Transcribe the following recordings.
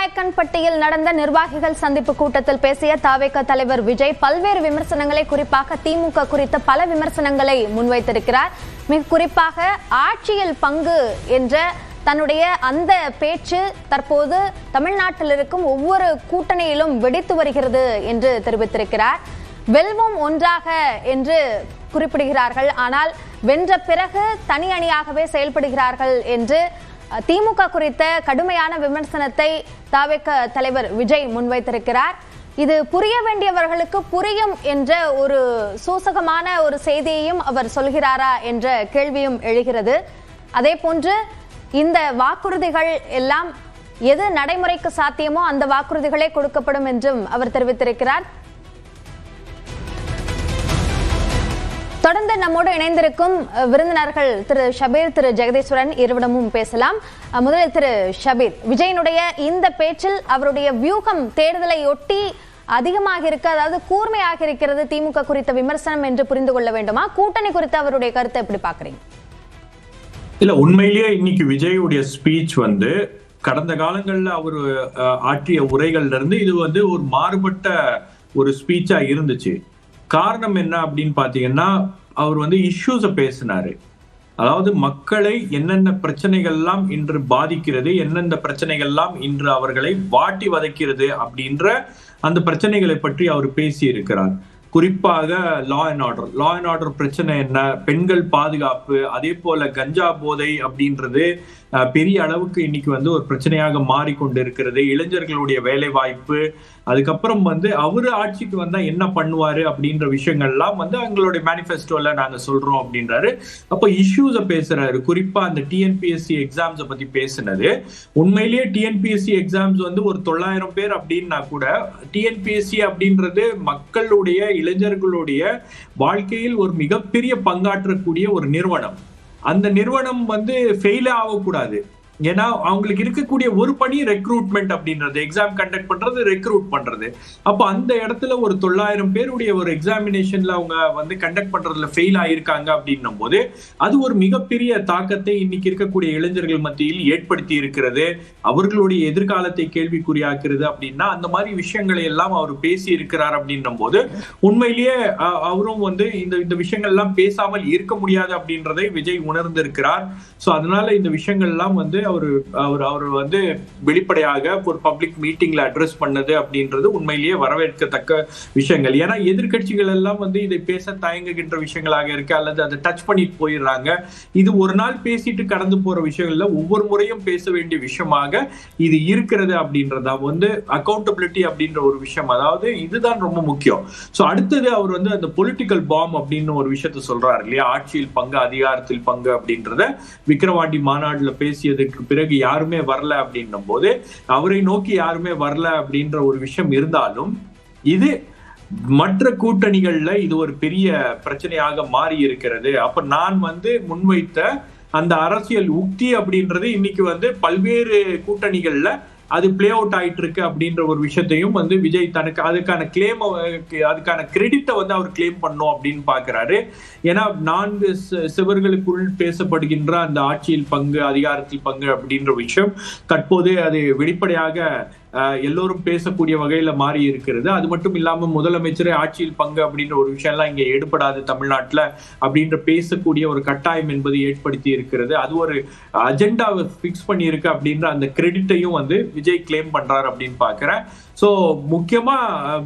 நாயக்கன்பட்டியில் நடந்த நிர்வாகிகள் சந்திப்பு கூட்டத்தில் பேசிய தவேக தலைவர் விஜய் பல்வேறு விமர்சனங்களை, குறிப்பாக திமுக குறித்த பல விமர்சனங்களை முன்வைத்திருக்கிறார். மிக குறிப்பாக ஆட்சியில் பங்கு என்ற தன்னுடைய அந்த பேச்சு தற்போது தமிழ்நாட்டில் இருக்கும் ஒவ்வொரு கூட்டணியிலும் வெடித்து வருகிறது என்று தெரிவித்திருக்கிறார். வெல்வோம் ஒன்றாக என்று குறிப்பிடுகிறார்கள், ஆனால் வென்ற பிறகு தனி அணியாகவே செயல்படுகிறார்கள் என்று திமுக குறித்த கடுமையான விமர்சனத்தை தவேக தலைவர் விஜய் முன்வைத்திருக்கிறார். இது புரிய வேண்டியவர்களுக்கு புரியும் என்ற ஒரு சூசகமான ஒரு செய்தியையும் அவர் சொல்கிறாரா என்ற கேள்வியும் எழுகிறது. அதே போன்று இந்த வாக்குறுதிகள் எல்லாம் எது நடைமுறைக்கு சாத்தியமோ அந்த வாக்குறுதிகளே கொடுக்கப்படும் என்றும் அவர் தெரிவித்திருக்கிறார். தொடர்ந்து நம்மோடு இணைந்திருக்கும் விருந்தினர்கள் திரு ஷபீர், திரு ஜெகதீஸ்வரன் இருவரிடமும் பேசலாம். முதலில் திரு ஷபீர், விஜயனுடைய இந்த பேச்சில் அவருடைய வியூகம் தேர்தலை ஒட்டி அதிகமாக இருக்கு, அதாவது கூர்மையாக இருக்கிறது திமுக குறித்த விமர்சனம் என்று புரிந்து கொள்ள வேண்டுமா? கூட்டணி குறித்து அவருடைய கருத்தை எப்படி பாக்குறீங்க? இல்ல, உண்மையிலேயே இன்னைக்கு விஜயுடைய ஸ்பீச் கடந்த காலங்கள்ல அவர் ஆற்றிய உரைகள்ல இருந்து இது ஒரு மாறுபட்ட ஒரு ஸ்பீச்சா இருந்துச்சு. காரணம் என்ன அப்படின்னு பாத்தீங்கன்னா, அவர் இஷ்யூஸ பேசினாரு. அதாவது மக்களை என்னென்ன பிரச்சனைகள்லாம் இன்று பாதிக்கிறது, எந்தெந்த பிரச்சனைகள்லாம் இன்று அவர்களை வாட்டி வதைக்கிறது அப்படின்ற அந்த பிரச்சனைகளை பற்றி அவர் பேசி இருக்கிறார். குறிப்பாக லா அண்ட் ஆர்டர் பிரச்சனை என்ன, பெண்கள் பாதுகாப்பு, அதே போல கஞ்சா போதை அப்படின்றது பெரிய அளவுக்கு இன்னைக்கு ஒரு பிரச்சனையாக மாறிக்கொண்டு இருக்கிறது. இளைஞர்களுடைய வேலை வாய்ப்பு, அதுக்கப்புறம் அவரு ஆட்சிக்கு வந்தா என்ன பண்ணுவாரு அப்படின்ற விஷயங்கள்லாம் அவங்களுடைய மேனிஃபெஸ்டோல நாங்க சொல்றோம் அப்படின்றாரு. அப்ப இஷ்யூஸ பேசுறாரு. குறிப்பா அந்த டிஎன்பிஎஸ்சி எக்ஸாம்ஸ பத்தி பேசினது, உண்மையிலேயே டிஎன்பிஎஸ்சி எக்ஸாம்ஸ் ஒரு 900 பேர் அப்படின்னா கூட டிஎன்பிஎஸ்சி அப்படின்றது மக்களுடைய, இளைஞர்களுடைய வாழ்க்கையில் ஒரு மிகப்பெரிய பங்காற்றக்கூடிய ஒரு நிறுவனம். அந்த நிறுவனம் ஃபெயில் ஆகக்கூடாது. ஏன்னா அவங்களுக்கு இருக்கக்கூடிய ஒரு பணி ரெக்ரூட்மெண்ட் அப்படின்றது, எக்ஸாம் கண்டக்ட் பண்றது, ரெக்ரூட் பண்றது. அப்ப அந்த இடத்துல ஒரு 900 பேருடைய ஒரு எக்ஸாமினேஷன்ல அவங்க கண்டக்ட் பண்றதுல ஃபெயில் ஆயிருக்காங்க அப்படின்னும் போது அது ஒரு மிகப்பெரிய தாக்கத்தை இன்னைக்கு இருக்கக்கூடிய இளைஞர்கள் மத்தியில் ஏற்படுத்தி இருக்கிறது. அவர்களுடைய எதிர்காலத்தை கேள்விக்குறியாக்குறது அப்படின்னா அந்த மாதிரி விஷயங்களை எல்லாம் அவர் பேசி இருக்கிறார் அப்படின்னும் போது உண்மையிலேயே அவரும் இந்த விஷயங்கள் எல்லாம் பேசாமல் இருக்க முடியாது அப்படின்றதை விஜய் உணர்ந்திருக்கிறார். சோ அதனால இந்த விஷயங்கள் எல்லாம் அவர் வெளிப்படையாக ஒரு பப்ளிக் மீட்டிங்ல அட்ரஸ் பண்ணது அப்படின்றது உண்மையிலேயே வரவேற்கத்தக்க விஷயங்கள். ஏன்னா எதிர்கட்சிகள் எல்லாம் இதை பேச தயங்குகின்ற விஷயங்களாக இருக்கு, அல்லது அதை டச் பண்ணிட்டு போயிடுறாங்க. இது ஒரு நாள் பேசிட்டு கடந்து போற விஷயங்கள்ல ஒவ்வொரு முறையும் பேச வேண்டிய விஷயமாக இது இருக்கிறது அப்படின்றதா அக்கௌண்டபிலிட்டி அப்படின்ற ஒரு விஷயம். அதாவது இதுதான் ரொம்ப முக்கியம். சோ அடுத்தது அவர் அந்த பொலிட்டிக்கல் பாம் அப்படின்னு ஒரு விஷயத்த சொல்றாரு இல்லையா, ஆட்சியில் பங்கு, அதிகாரத்தில் பங்கு அப்படின்றத விக்கிரவாண்டி மாநாடுல பேசியதுக்கு பிறகு யாருமே வரல அப்படின்னும் போது, அவரை நோக்கி யாருமே வரல அப்படின்ற ஒரு விஷயம் இருந்தாலும் இது மற்ற கூட்டணிகள்ல இது ஒரு பெரிய பிரச்சனையாக மாறி இருக்கிறது. அப்ப நான் முன்வைத்த அந்த அரசியல் உக்தி அப்படின்றது இன்னைக்கு பல்வேறு கூட்டணிகள்ல அது பிளே அவுட் ஆயிட்டு இருக்கு அப்படின்ற ஒரு விஷயத்தையும் விஜய் தனக்கு அதுக்கான கிளைம், அதுக்கான கிரெடிட்டை அவர் கிளைம் பண்ணும் அப்படின்னு பாக்குறாரு. ஏன்னா 4 சுவர்களுக்குள் பேசப்படுகின்ற அந்த ஆட்சியில் பங்கு, அதிகாரத்தில் பங்கு அப்படின்ற விஷயம் தற்போது அது வெளிப்படையாக எல்லோரும் பேசக்கூடிய வகையில மாறி இருக்கிறது. அது மட்டும் இல்லாம முதலமைச்சரே ஆட்சியில் பங்கு அப்படின்ற ஒரு விஷயம் எல்லாம் இங்க எடுபடாது தமிழ்நாட்டுல அப்படின்ற பேசக்கூடிய ஒரு கட்டாயம் என்பது ஏற்படுத்தி இருக்கிறது. அது ஒரு அஜெண்டாவை பிக்ஸ் பண்ணி இருக்கு அப்படின்ற அந்த கிரெடிட்டையும் விஜய் கிளைம் பண்றாரு அப்படின்னு பாக்குறேன். சோ முக்கியமா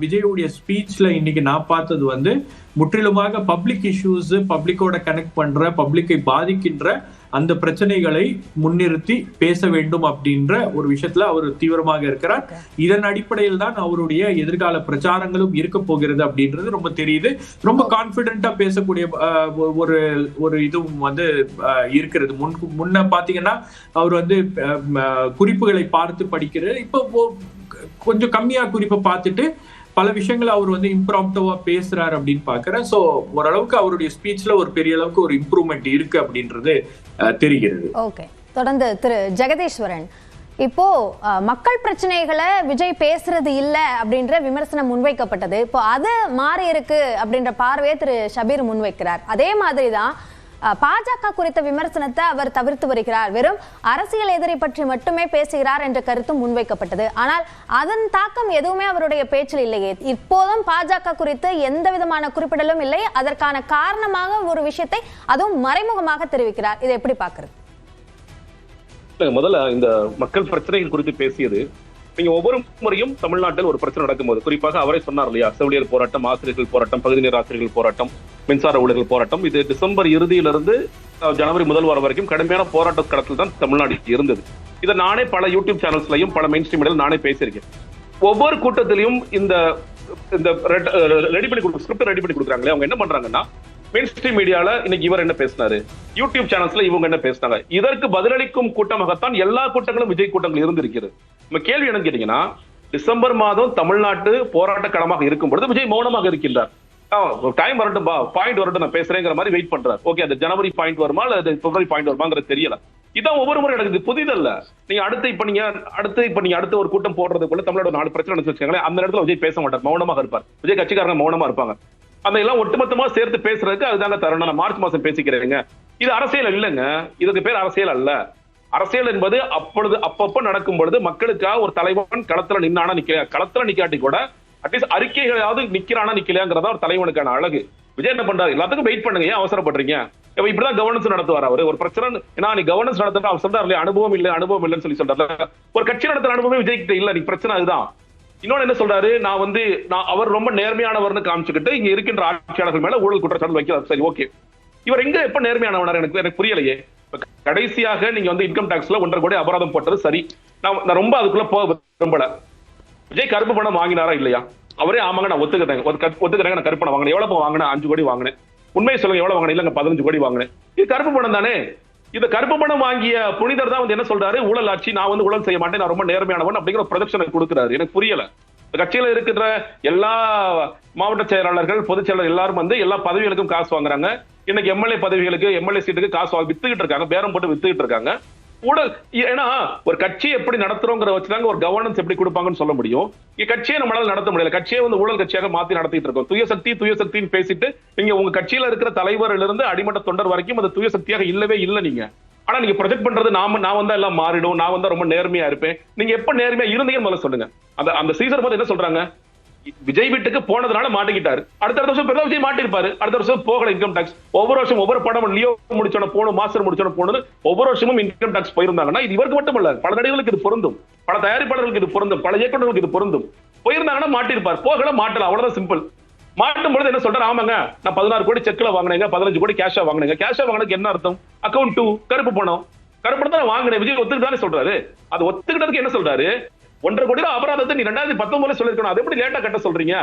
விஜயுடைய ஸ்பீச்ல இன்னைக்கு நான் பார்த்தது முற்றிலுமாக பப்ளிக் இஷ்யூஸ், பப்ளிக்கோட கனெக்ட் பண்ற, பப்ளிக்கை பாதிக்கின்ற அந்த பிரச்சனைகளை முன்னிறுத்தி பேச வேண்டும் அப்படின்ற ஒரு விஷயத்துல அவர் தீவிரமாக இருக்கிறார். இதன் அடிப்படையில் தான் அவருடைய எதிர்கால பிரச்சாரங்களும் இருக்க போகிறது அப்படின்றது ரொம்ப தெரியுது. ரொம்ப கான்பிடென்டா பேசக்கூடிய ஒரு இதுவும் இருக்கிறது. முன்ன பாத்தீங்கன்னா அவர் குறிப்புகளை பார்த்து படிக்கிறது, இப்போ கொஞ்சம் கம்மியா குறிப்பை பார்த்துட்டு பல விஷயங்களை அவர் இம்ப்ராம்ப்டவா பேசுறாரு அப்படின்னு பாக்குறேன். சோ ஓரளவுக்கு அவருடைய ஸ்பீச்ல ஒரு பெரிய அளவுக்கு ஒரு இம்ப்ரூவ்மெண்ட் இருக்கு அப்படின்றது தெரிகிறது. ஓகே, தொடர்ந்து திரு ஜெகதீஸ்வரன், இப்போ மக்கள் பிரச்சனைகளை விஜய் பேசுறது இல்ல அப்படின்ற விமர்சனம் முன்வைக்கப்பட்டது. இப்போ அது மாறி இருக்கு அப்படின்ற பார்வையை திரு ஷபீர் முன்வைக்கிறார். அதே மாதிரிதான் பாஜக குறித்த விமர்சனத்தை அவர் தவிர்த்து வருகிறார், வெறும் அரசியல் எதிரி பற்றி மட்டுமே பேசுகிறார் என்ற கருத்து முன்வைக்கப்பட்டது. ஆனால் அதன் தாக்கம் எதுவுமே அவருடைய பேச்சில் இல்லையே. இப்போதும் பாஜக குறித்து எந்த விதமான குறிப்பிடலும் இல்லை. அதற்கான காரணமாக ஒரு விஷயத்தை அதுவும் மறைமுகமாக தெரிவிக்கிறார். இதை எப்படி பார்க்கிறது? முதல்ல இந்த மக்கள் பிரச்சனைகள் குறித்து பேசியது, நீங்க ஒவ்வொரு முறையும் தமிழ்நாட்டில் ஒரு பிரச்சனை நடக்கும்போது, குறிப்பாக அவரே சொன்னார் இல்லையா, செவிலியர் போராட்டம், ஆசிரியர்கள் போராட்டம், பகுதி நேர ஆசிரியர்கள் போராட்டம், மின்சார ஊழியர்கள் போராட்டம், இது டிசம்பர் இறுதியிலிருந்து ஜனவரி முதல் வாரம் வரைக்கும் கடுமையான போராட்ட களத்தில் தான் தமிழ்நாடு இருந்தது. இதை நானே பல யூடியூப் சேனல்ஸ்லையும் பல மெயின் ஸ்ட்ரீம் நானே பேசியிருக்கேன். ஒவ்வொரு கூட்டத்திலையும் இந்த ரெடி பண்ணி ஸ்கிரிப்ட் ரெடி பண்ணி கொடுக்குறாங்களே, அவங்க என்ன பண்றாங்கன்னா, மெயின் ஸ்ட்ரீம் மீடியால இன்னைக்கு இவர் என்ன பேசினாரு, யூடியூப் சேனல்ஸ்ல இவங்க என்ன பேசினாங்க, இதற்கு பதிலளிக்கும் கூட்டமாகத்தான் எல்லா கூட்டங்களும் விஜய் கூட்டங்கள் இருந்திருக்கிறது. நம்ம கேள்வி என்னன்னு கேட்டீங்கன்னா, டிசம்பர் மாதம் தமிழ்நாட்டு போராட்ட களமாக இருக்கும் பொழுது விஜய் மௌனமாக இருக்கின்றார். டைம் வரட்டும், பாயிண்ட் வரட்டும், நான் பேசுறேங்கிற மாதிரி வெயிட் பண்றாரு. ஓகே, அந்த ஜனவரி பாயிண்ட் வருமா அல்லது பிப்ரவரி பாயிண்ட் வருமாங்கிறது தெரியல. இதான் ஒவ்வொரு முறை நடக்குது, புதிதல்ல. நீங்க அடுத்த ஒரு கூட்டம் போடுறதுக்குள்ள தமிழோட 4 பிரச்சனை வச்சுக்கோங்களேன், அந்த இடத்துல விஜய் பேச மாட்டார், மௌனமாக இருப்பார். விஜய் கட்சிக்காரங்க மௌனமா இருப்பாங்க. அந்த எல்லாம் ஒட்டுமொத்தமா சேர்த்து பேசுறதுக்கு அதுதாங்க தருணம். நான் மார்ச் மாசம் பேசிக்கிறேங்க. இது அரசியல் இல்லைங்க, இதுக்கு பேர் அரசியல் அல்ல. அரசியல் என்பது அப்பப்ப நடக்கும் பொழுது மக்களுக்காக ஒரு தலைவன் களத்துல நின்னானா நிக்கலையா, களத்துல நிக்காட்டி கூட அட்லீஸ்ட் அறிக்கைகளாவது நிக்கிறானா நிக்கலையாங்கிறதா ஒரு தலைவனுக்கான அழகு. விஜய் என்ன பண்றாரு, எல்லாத்துக்கும் வெயிட் பண்ணுங்க, ஏன் அவசரப்படுறீங்க, இப்படிதான் கவர்னன்ஸ் நடத்துவார் அவரு. ஒரு பிரச்சனை நீ கவர்னன்ஸ் நடத்துற அவர் சொல்றாரு இல்லையா, அனுபவம் இல்லைன்னு சொல்லி சொல்றாரு. ஒரு கட்சி நடத்துற அனுபவமே விஜய் கிட்ட இல்ல, நீ பிரச்சனை அதுதான். இன்னொன்னு என்ன சொல்றாரு, நான் அவர் ரொம்ப நேர்மையானவர்னு காமிச்சுக்கிட்டு இங்க இருக்கின்ற ஆட்சியாளர்கள் மேல ஊழல் குற்றச்சாட்டு வைக்கிறார். சரி, ஓகே, இவர் எங்க எப்ப நேர்மையானவனார் எனக்கு புரியலையே. கடைசியாக நீங்க இன்கம் டாக்ஸ்ல 1.5 கோடி அபராதம் போட்டது சரி, நான் ரொம்ப அதுக்குள்ள போக விரும்பல. விஜய் கருப்பு பணம் வாங்கினாரா இல்லையா, அவரே ஆமாங்க நான் ஒத்துக்கிறேன், நான் கருப்பு பணம் வாங்கினேன். எவ்வளவு வாங்கினேன், 5 கோடி வாங்கினேன். உண்மையை சொல்லுங்க, எவ்வளவு வாங்கினேன், இல்லங்க 15 கோடி வாங்கினேன். இது கருப்பு பணம் தானே. இந்த கருப்பு பணம் வாங்கிய புனிதர் தான் என்ன சொல்றாரு, ஊழல் ஆட்சி, நான் ஊழல் செய்ய மாட்டேன், நான் ரொம்ப நேர்மையானவன் அப்படிங்கிற ப்ரொஜெக்ஷனை கொடுக்கிறாரு. எனக்கு புரியல. கட்சியில இருக்கிற எல்லா மாவட்ட செயலாளர்கள், பொதுச் செயலாளர் எல்லாரும் எல்லா பதவிகளுக்கும் காசு வாங்குறாங்க. இன்னைக்கு எம்எல்ஏ பதவிகளுக்கு, எம்எல்ஏ சீட்டுக்கு காசு வித்துக்கிட்டு இருக்காங்க, பேரம் போட்டு வித்துக்கிட்டு இருக்காங்க. ஊழல், ஏன்னா ஒரு கட்சி எப்படி நடத்துறோங்கிற வச்சுதாங்க ஒரு கவர்னன்ஸ் எப்படி கொடுப்பாங்கன்னு சொல்ல முடியும். கட்சியை நம்மளால நடத்த முடியல, கட்சியை ஊழல் கட்சியாக மாத்தி நடத்திட்டு இருக்கோம். தூயசக்தின்னு பேசிட்டு நீங்க உங்க கட்சியில இருக்கிற தலைவரிலிருந்து இருந்து அடிமட்ட தொண்டர் வரைக்கும் அது தூயசக்தியாக இல்லவே இல்லை. நீங்க ஆனா நீங்க ப்ரொஜெக்ட் பண்றது நான் வந்தா எல்லாம் மாறிடும், நான் வந்தா ரொம்ப நேர்மையா இருப்பேன். நீங்க எப்ப நேர்மையா இருந்தீங்கன்னு முதல்ல சொல்லுங்க. அந்த சீசர் போது என்ன சொல்றாங்க, விஜய் வீட்டுக்கு போனதுனால மாட்டிக்கிட்டாரு. அடுத்த வருஷம் பெரிய விஜய் மாட்டிருப்பாரு, அடுத்த வருஷம் போகல இன்கம் டாக்ஸ். ஒவ்வொரு வருஷம் ஒவ்வொரு படம் லியோ முடிச்சோட போகணும், மாஸ்டர் முடிச்சோட போகணும், ஒவ்வொரு வருஷமும் இன்கம் டாக்ஸ் போயிருந்தாங்கன்னா இது இவருக்கு மட்டும் இல்ல, பல நடிகர்களுக்கு இது பொருந்தும், பல தயாரிப்பாளர்களுக்கு இது பொருந்தும், பல இயக்குநர்களுக்கு இது பொருந்தும். போயிருந்தாங்கன்னா மாட்டிருப்பார், போகல மாட்டல, அவ்வளவுதான் சிம்பிள். மாட்டும் பொழுது என்ன சொல்றாரு, ஆமாங்க நான் 16 கோடி செக்ல வாங்கினேங்க, 15 கோடி கேஷா வாங்கினேங்க. கேஷா வாங்கினதுக்கு என்ன அர்த்தம், அக்கௌண்ட் 2 கருப்பு பணம் தான் வாங்கினேன். விஜய் ஒத்துக்கிட்டானே சொல்றாரு. அது ஒத்துக்கிட்டதுக்கு என்ன சொல்றாரு, 1.5 கோடி அபராதத்தை நீ 2019 சொல்லிருக்கணும், அது எப்படி லேட்டா கட்ட சொல்றீங்க,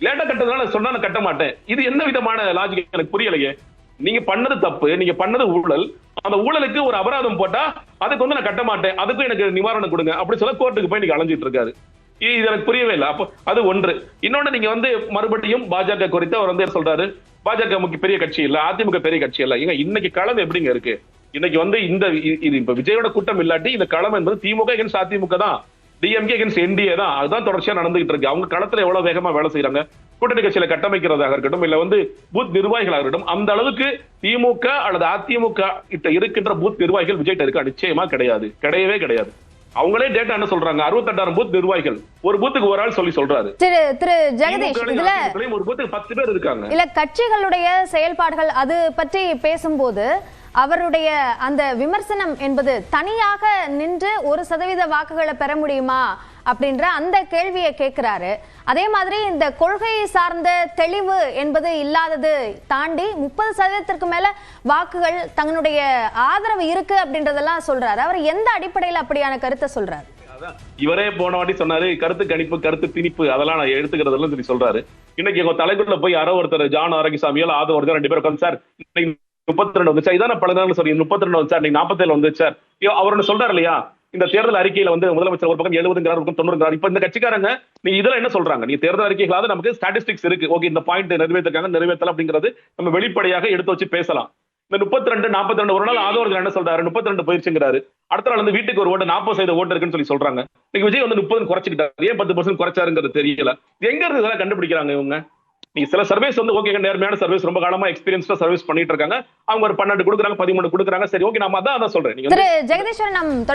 லேட்டா கட்டதுனால சொன்னா நான் கட்ட மாட்டேன். இது என்ன விதமான லாஜிக் எனக்கு புரியலையே. நீங்க பண்ணது தப்பு, நீங்க பண்ணது ஊழல், அந்த ஊழலுக்கு ஒரு அபராதம் போட்டா அதுக்கு நான் கட்ட மாட்டேன், அதுக்கும் எனக்கு நிவாரணம் கொடுங்க அப்படி சொல்ல கோர்ட்டுக்கு போய் நீங்க அலைஞ்சிட்டு இருக்காரு. இது எனக்கு புரியவே இல்லை. அப்போ அது ஒன்று. இன்னொன்னு, நீங்க மறுபடியும் பாஜக குறித்து அவர் சொல்றாரு, பாஜக பெரிய கட்சி இல்ல, அதிமுக பெரிய கட்சி இல்ல. இன்னைக்கு களம் எப்படிங்க இருக்கு, இன்னைக்கு இந்த இது இப்ப விஜயோட கூட்டம் இல்லாட்டி இந்த களம் என்பது திமுக அகேன்ஸ்ட் அதிமுக தான், டிஎம்கே அகேன்ஸ்ட் என்டிஏ தான். அதுதான் தொடர்ச்சியா நடந்துகிட்டு இருக்கு. அவங்க களத்துல எவ்வளவு வேகமா வேலை செய்யறாங்க, கூட்டணி கட்சியில கட்டமைக்கிறதாக இருக்கட்டும், இல்ல பூத் நிர்வாகிகளாக இருக்கட்டும், அந்த அளவுக்கு திமுக அல்லது அதிமுக கிட்ட இருக்கின்ற பூத் நிர்வாகிகள் விஜய்கிட்ட இருக்க நிச்சயமா கிடையவே கிடையாது. அவங்களே டேட்டா என்ன சொல்றாங்க, 68,000 பூத் நிர்வாகிகள், ஒரு பூத்துக்கு ஒரு ஆள் சொல்றாரு. திரு ஜெகதீஷ், இதுல ஒரு பூத்துக்கு 10 பேர் இருக்காங்க. இல்ல கட்சிகளுடைய செயல்பாடுகள் அது பற்றி பேசும்போது அவருடைய அந்த விமர்சனம் என்பது தனியாக நின்று 1% வாக்குகளை பெற முடியுமா அப்படின்ற அந்த கேள்வியை கேட்கிறாரு. அதே மாதிரி இந்த கொள்கை சார்ந்த தெளிவு என்பது இல்லாதது தாண்டி 30% மேல வாக்குகள் தங்களுடைய ஆதரவு இருக்கு அப்படின்றதெல்லாம் சொல்றாரு. அவர் எந்த அடிப்படையில் அப்படியான கருத்தை சொல்றாரு? இவரே போன வாட்டி சொன்னாரு, கருத்து கணிப்பு, கருத்து திணிப்பு, அதெல்லாம் நான் எடுத்துக்கிறதெல்லாம் சொல்லி சொல்றாரு. இன்னைக்கு எங்க தலைக்குள்ள போய் யாரோ ஒருத்தர் ஜான் ஆரோக்கியசாமியால் ஆதோ ஒருத்தர் 2 பேர் உட்காந்து, சார் 32 வந்துச்சா, இதான பல நாள் சொல்லி 32 வந்துச்சா, இன்னைக்கு 47 வந்துச்சார். அவர் சொல்றாரு இல்லையா, இந்த தேர்தல் அறிக்கையில முதலமைச்சர் ஒரு பக்கம் 70 பக்கம் 90. இப்ப இந்த கட்சிக்காரங்க நீங்க இதெல்லாம் என்ன சொல்றாங்க, நீங்க தேர்தல் அறிக்கைகளாவது நமக்கு ஸ்டாட்டிஸ்டிக்ஸ் இருக்கு, ஓகே இந்த பாயிண்ட் நிறைவேற்றிருக்காங்க, நிறைவேற்றல அப்படிங்கிறது நம்ம வெளிப்படையாக எடுத்து வச்சு பேசலாம். இந்த 32 42 ஒரு நாள் ஆதரவு என்ன சொல்றாரு, 32 போயிருச்சுங்கிறாரு. அடுத்த நாள் வீட்டுக்கு ஒரு ஓட்டு 40% ஓட்டு இருக்குன்னு சொல்றாங்க. இன்னைக்கு விஜய் 30 குறைச்சிக்கிட்டாரு, ஏன் 10% குறைச்சாருங்கிறது தெரியல. எங்க இருந்து இதெல்லாம் கண்டுபிடிக்கிறாங்க இவங்க? நீங்க சில சர்வீஸ் வந்து ஓகே நேர்மையான சர்வீஸ் ரொம்ப காலமா எக்ஸ்பீரியன்ஸ்டா சர்வீஸ் பண்ணிட்டு இருக்காங்க. அவங்க ஒரு 12 கொடுக்குறாங்க 13 கொடுக்குறாங்க. சரி ஓகே, நான் அதான் சொல்றேன். திரு ஜெகதீஸ்வரன்